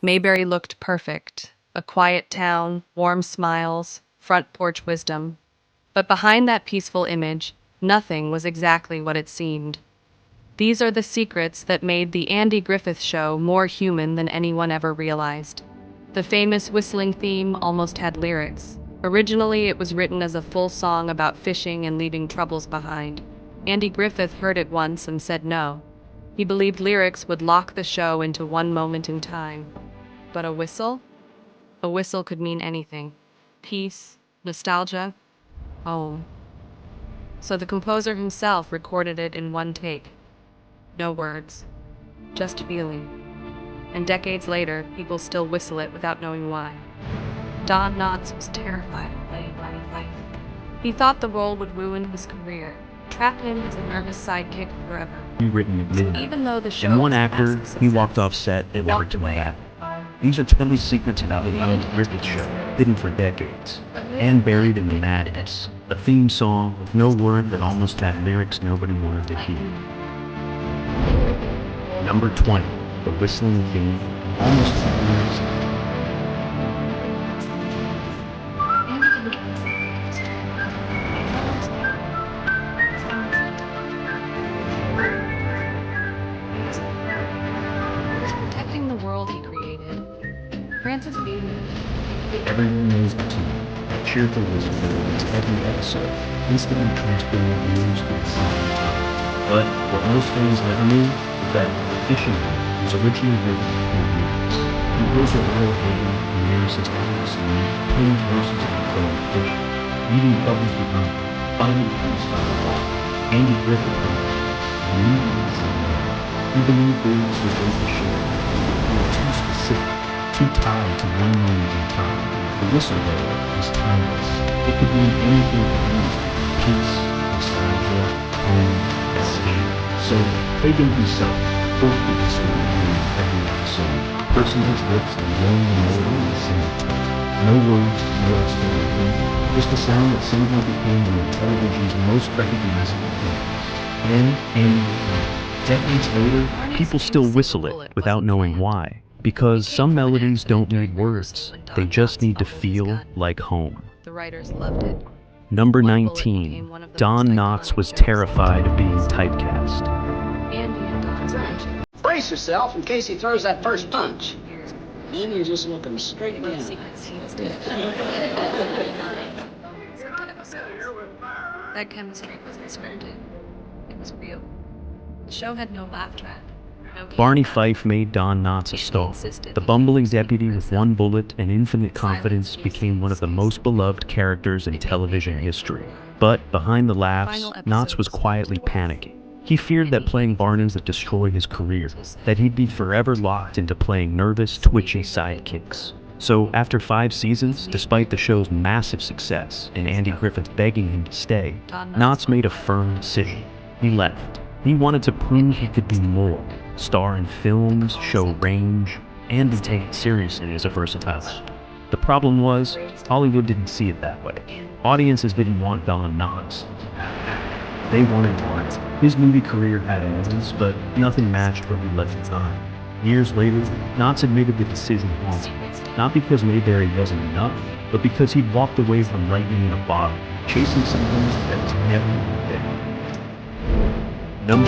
Mayberry looked perfect. A quiet town, warm smiles, front porch wisdom. But behind that peaceful image, nothing was exactly what it seemed. These are the secrets that made the Andy Griffith Show more human than anyone ever realized. The famous whistling theme almost had lyrics. Originally, it was written as a full song about fishing and leaving troubles behind. Andy Griffith heard it once and said no. He believed lyrics would lock the show into one moment in time. But a whistle? A whistle could mean anything. Peace, nostalgia, home. So the composer himself recorded it in one take. No words, just feeling. And decades later, people still whistle it without knowing why. Don Knotts was terrified of playing by life. He thought the role would ruin his career, trap him as a nervous sidekick forever. Written at midnight. Even though the show And one was a actor, massive he success, walked off set and never walked came away. back. These are 20 secrets about the Andy Griffith Show, hidden for decades, and buried in the madness. A theme song with no word that almost had lyrics nobody wanted to hear. Number 20, the whistling theme, almost 2 years ago. Protecting the world he created. Francis Bean. Everyone knows the tune, that cheerful whistle that ends every episode, instantly transporting viewers to the same time. But what most fans never knew was that the fishing was originally written for years. Composer Earl Hagen premieres his epic song, playing verses of the cold fish, leaving bubbles behind, finally comes from the wall. Andy Griffith wrote, he believed lyrics would break the show. They were too specific, too tied to one moment in time. The whistle, though, was timeless. It could mean anything to anyone. Peace, nostalgia, home, escape. So, Hagen himself spoke the whistle in every episode, pursing his lips and blowing the melody at the same time. No words, no explanation, just a sound that somehow became one of television's most recognizable themes. And decades later, people still whistle it without knowing why. Because some melodies don't need words, they just need to feel like home. The writers loved it. Number One bullet 19, became one of the Don most Knotts iconic was jokes. terrified of being typecast. Andy and Don's friendship. Brace yourself in case he throws that first punch. Years. And you're just looking straight One of the down. secret scenes did. That chemistry wasn't scripted. It was real. The show had no laugh track. No Barney camera. Fife made Don Knotts a star. The bumbling deputy with one bullet and infinite confidence became one of the most beloved characters in television history. But behind the laughs, Knotts was quietly panicking. He feared that playing Barney would destroy his career, that he'd be forever locked into playing nervous, twitchy sidekicks. So, after 5 seasons, despite the show's massive success and Andy Griffith begging him to stay, Knotts made a firm decision. He left. He wanted to prove he could be more, star in films, show range, and be taken seriously as a versatile actor. The problem was, Hollywood didn't see it that way. Audiences didn't want Don Knotts. They wanted Barney. His movie career had moments, but nothing matched what he left behind. Years later, Knotts admitted the decision haunted him. Not because Mayberry wasn't enough, but because he'd walked away from lightning in a bottle, chasing something that was never there.